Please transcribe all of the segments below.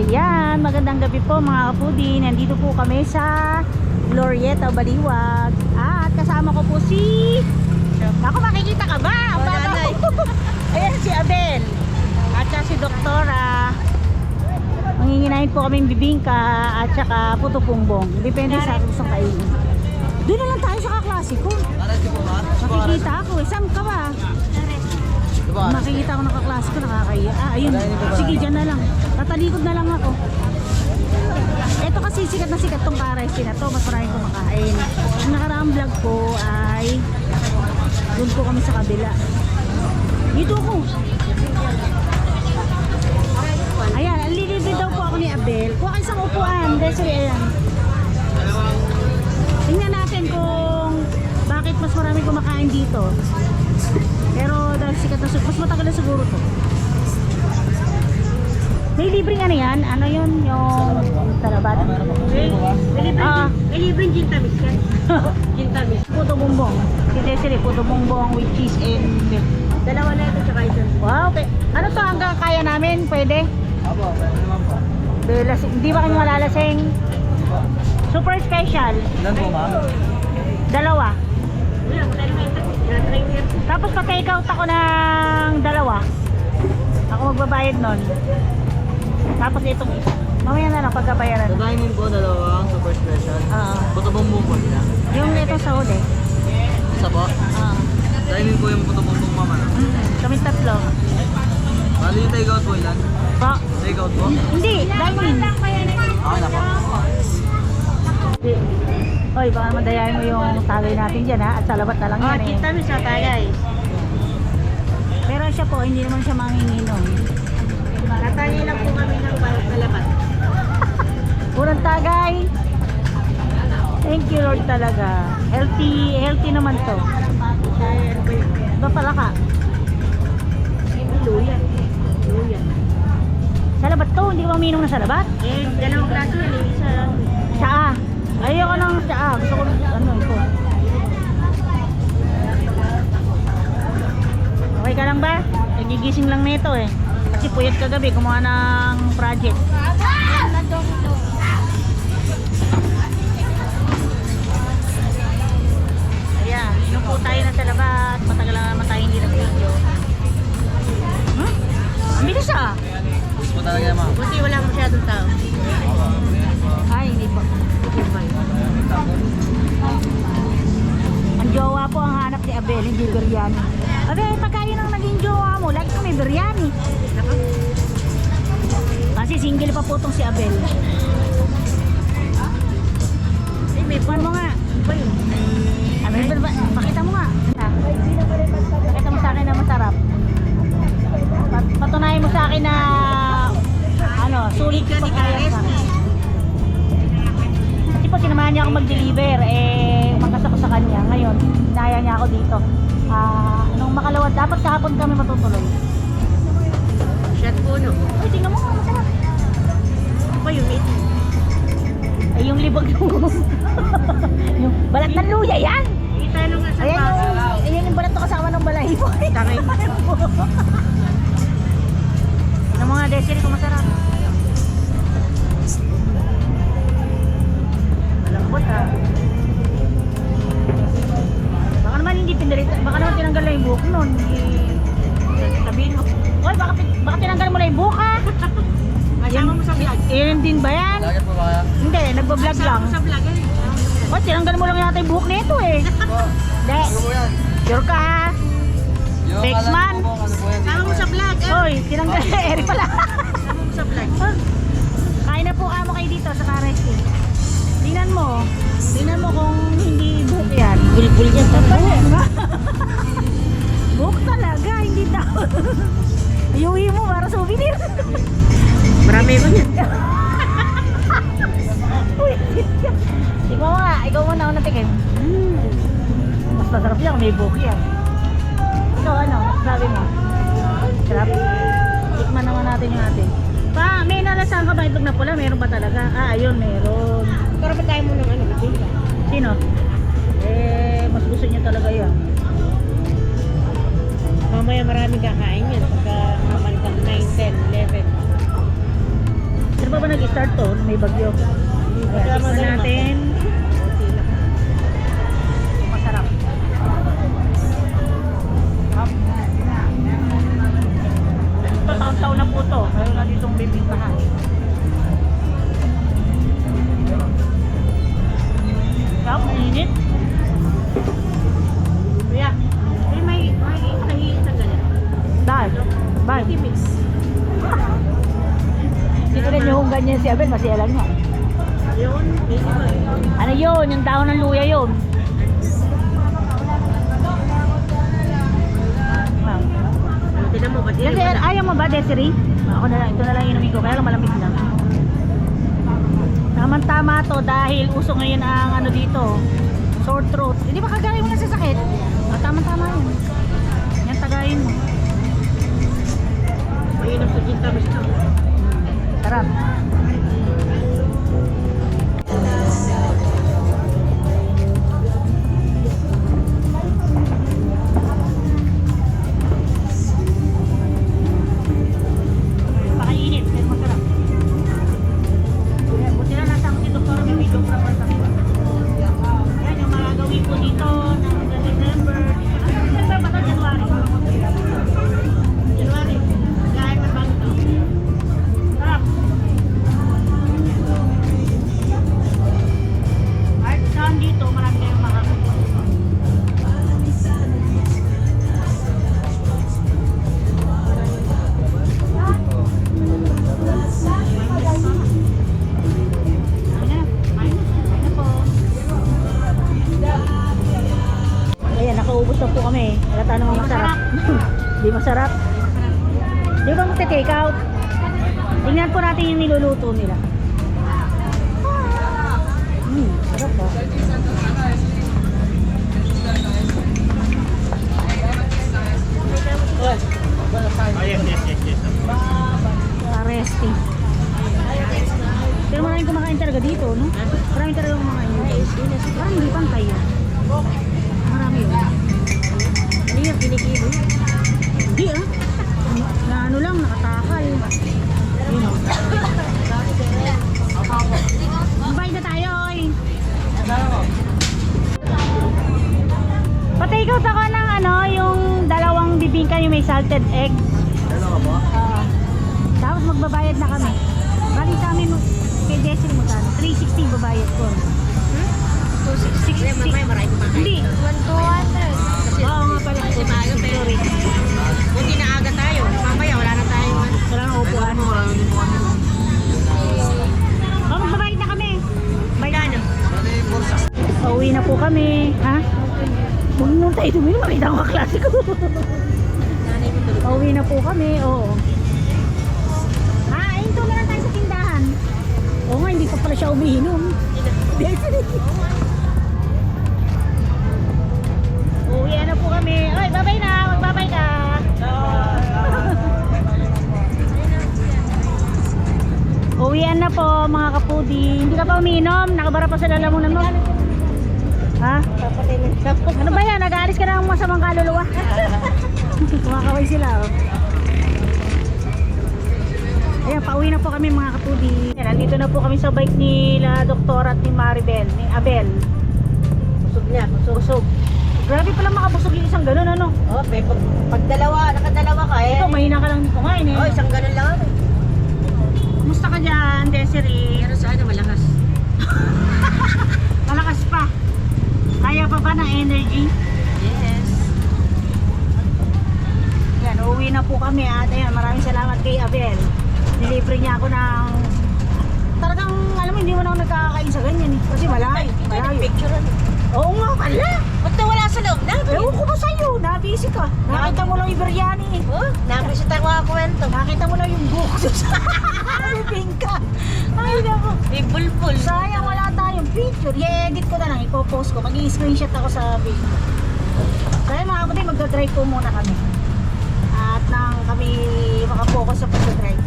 Ayan, magandang gabi po mga kapudi. Nandito po kami sa Glorieta, Baliwag. At kasama ko po si... Ako, makikita ka ba? Ayan si Abel. At saka si Doktora. Manginginahin po kaming bibingka at saka puto bumbong. Depende sa gustong kainin. Doon na lang tayo sa kaklasiko. Makikita ako eh. Saan ka ba? Makikita ako ng kaklasiko, nakakaya. Ayun. Sige, dyan na lang. Tatalikod na lang ako. Ito kasi sikat na sikat tong Pares na to. Mas maraming kumakain. Ang nakaraang vlog ko ay doon po kami sa kabila. Dito ako. Ayan, alilibid daw po ako ni Abel. Kuha kayo isang upuan. Desiree, ayan. Tingnan natin kung bakit mas maraming kumakain dito. Pero dahil sikat na mas matagal na siguro to. May libreng ano yan? Ano yun? Yung talabada? May libreng gin tamis yan. Gin tamis. Puto bumbong. Si Desiree, puto bumbong with cheese and milk. Dalawa na ito tsaka ito. Wow, okay. Ano to hanggang kaya namin? Pwede? Apo, pwede naman po. Hindi ba kayo malalasing? Super special. Ilan po, ma'am? Dalawa. Tapos pa-take out ako ng dalawa. Ako magbabayad nun. Tapos itong isa. Mamaya na lang pagkabayaran. Sa dining po, dalawang super special. Puto bumbong po nila. Yung ito sa huli. Isa po? Dining po yung puto bumbong, ma'am. Kami tatlo. Bali yung take out po ilan? Pa? Take out po? Hindi, dining. Okay na po. Oy, baka madayain mo yung tagay natin dyan ha. At sa labat na lang yan eh. Kita mo siya tagay. Pero siya po, hindi naman siya manginginom. Tatangin lang po kami ng bayot na labat. Unang tagay. Thank you Lord talaga. Healthy naman to. Ito pala ka. Luya. Luya. Sa labat to, hindi ko uminom na sa labat. Eh, dalawang klaso yun. Isa lang. Tsaa. Ayoko ng tsaa. Gusto ko ano ito. Okay ka lang ba? Nagigising lang nito eh. Kasi puyat kagabi gumawa ng project. Ayan, inom po tayo na sa labas. Matagal lang naman tayo hindi nag-video. Ang bilis ah. Gusto po talaga yan, ma'am. Buti wala masyadong tao. Ay, hindi po. Ang jowa po ang hanap ni Abel, hindi biryani. Abel, pagkain ang naging jowa mo, lagi kami biryani. Kasi single pa po tong si Abel. Eh, may pan mo nga. Ano ba yun? Abel, pakita mo nga. Pakita mo sa akin na masarap. Patunayan mo sa akin na ano, sulit ka pagkain sa akin. Kasi po sinamahan niya ako mag-deliver, eh umakas ako sa kanya. Ngayon, inaya niya ako dito. Nung makalawa, dapat kahapon kami matutuloy. Shot po, no? Ay, tingnan mo, masarap. Ako yung meat. Ay, yung libag yung balat ng luya, yan! Kita nung nga sa Ayan baso. yung balat to kasama ng balahibo. Takay. Ng mga Desiree kung masarap. Malambot ha. Baka naman hindi pinalit. Baka naman tinanggal na yung buhok nun. Sabihin mo. Oy, baka tinanggal mo na yung buhok ha. Kasama mo sa vlog. Yun din ba yan? Lagi po ba kaya? Hindi, nagbablog lang. Kasama mo sa vlog eh. Oy, tinanggal mo lang yata yung buhok nito eh. Po. Hindi. Ano po yan? Sure ka ha? Yung Text alam man. ko po, ano po yan? Kasama mo sa vlog eh. Oy, tinanggal. Eri pala. Kasama mo sa vlog. Kain na po kamo kayo dito sa Pares. Tingnan mo. Tingnan mo kung hindi buhok yan. Bulbul yan. Buhok talaga, hindi tao. Iuwi mo para souvenir. Marami ko yan. Ikaw muna ako natikim. Mas masarap yan, may buhok yan. Ikaw ano, sabi mo? Sarap. Tikman naman natin yung atin. Pa, may nalasahan ka ba itlog na pula? Meron ba talaga? Ayun, meron. Pero ba't tayo mo ng ano? Sino? Mas gusto niya talaga yan. Mamaya marami kakain yan. Pagka mamalitan 9, 10, 11. Sino ba start to, may bagyo. Ayan, tikman natin. Masarap. Ito, taon-taon na po to. Mayroon na ditong bibingkahan. Sarap, mainit. Kuya, may kahiin sa ganyan. Dahil, bye. Mix. Hindi ko rin yung ganyan si Abel, masyalan nga. Yun, Ano yun? Yung dahon ng luya yun. Tinan mo, ba't Kasi ayaw mo ba, Desiree? Ako na lang, ito na lang inumin ko, kaya lang malamig lang. Tama-tama to dahil uso ngayon ang ano dito, sore throat. Hindi ba kagaya mo na sa sakit? Tama-tama yun. Yan, tagayin mo. mainam sa gin tamis na. Sarap. Pakainit, pero masarap. Buti na nasa si Doktor, may video para sa akin. Yan yung mga gawin ko dito ng December. Ano December ba ito? January? January, dahil mabangto. Sarap. Kahit saan dito, marami kayong makakita. Ayan, nakaubos na po kami. Halata naman masarap. Di masarap. Di ba magte-take out? Tingnan po natin yung niluluto nila. Sarap ba? Aresti. Pero maraming kumakain talaga dito, no? Maraming talaga kumakain dito. Parang hindi pantay yun. Marami yun. Ano yung kinikilo? Hindi ah. Na ano lang, nakatakal. Yun o. Bye na tayo, oy. Pa-take out ako ng ano, yung dalawang bibingka yung may salted egg. Tapos magbabayad na kami. Bali sa amin, kay Desiree magkano? 360 babayad ko. 260. Mamaya marami kumakain. Hindi. 200. Oo nga pala. Kasi maaga pero Sorry. buti na aga tayo. Mamaya wala na tayong Wala nang upuan. Marami din po kami. Oh, magbabayad na kami. Magkano? Pauwi na po kami. Ha? Huwag nung tayo tumino. Makita ko kaklase ko. Nanay mo tulog. Pauwi na po kami. Oo. Ah, ito na lang tayo sa tindahan. Oo nga, hindi pa pala siya umiinom. Uwi na po kami. Oy, babay na. Magbabay ka. Uwian na po mga kapudi. Hindi ka pa umiinom? Nakabara pa sa lalamunan mo? Ha? Ano ba yan? Nag-aalis ka ng masamang kaluluwa? Kumakaway sila oh. Ayan, pauwi na po kami mga kapudi. Ayan, nandito na po kami sa bike ni Doktor at ni Maribel, ni Abel. Busog niya, busog. Busog. Grabe pala makabusog yung isang ganun ano? Oh, may pag dalawa, nakadalawa ka eh. Ikaw, mahina ka lang kumain eh. Oh, isang ganun lang. Kumusta ka dyan, Desiree? Pero sana malakas. Malakas pa. Kaya pa ba ng energy? Yes. Yan, uuwi na po kami at ayan, maraming salamat kay Abel. Delivery niya ako ng... Talagang, alam mo, hindi mo na ako nagkakakain sa ganyan eh. Kasi malayo. Malayo. Picture ano? Oo nga pala. Ba't nawala sa loob? Ewan ko ba sa'yo? Nabisi ka. Nakita mo lang yung biryani eh. Oh, napresita ko ang kwento. Nakita mo lang yung buhok sa bingka. Ay, naku. May bulbul. Sayang wala tayong picture. I-edit ko na lang. Ipopost ko. Mag-i-screenshot ako sa video. Kaya mga kapatid, magdadrive po muna kami. At nang kami makapokus sa pagdadrive.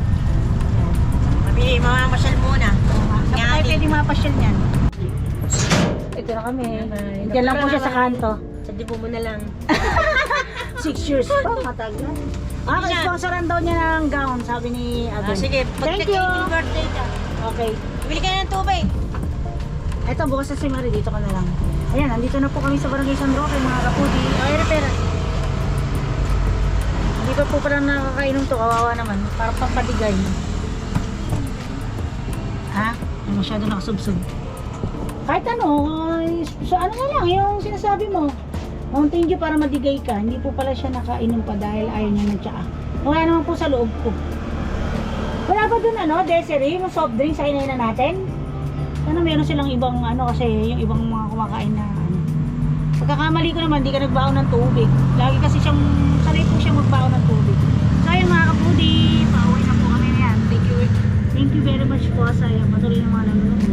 Kami mamamasyal muna. Saan tayo pwede mapasyal niyan? Ito na kami. Diyan lang po siya sa kanto. Sa dibo mo na lang. 6 years pa. Matagal. Ah, sponsoran daw niya ng gown, sabi ni Abel. Sige, pag Thank you. nag-18 birthday ka. Okay. Bili ka ng tubig. Eto, bukas na si Marie. Dito ka na lang. Ayan, nandito na po kami sa Barangay San Roque, mga kapudi. Ay, repera. Hindi pa po pala nakakainom to. Kawawa naman. Para pampadigay. Ha? Ay, masyado nakasubsob. Kahit ano, so ano na lang, yung sinasabi mo. Mountain Dew para madigay ka. Hindi po pala siya nakainom pa dahil ayaw niya ng tsaa. Wala naman po sa loob ko. Wala ba dun ano, Desiree, yung soft drinks sa na natin? Sana meron silang ibang ano, kasi yung ibang mga kumakain na ano. Pagkakamali ko naman, di ka nagbaon ng tubig. Lagi kasi siyang, sanay po siyang magbaon ng tubig. So ayun mga kapudi, pauwi na po kami na yan. Thank you very much po sa patuloy ng mga nanonood.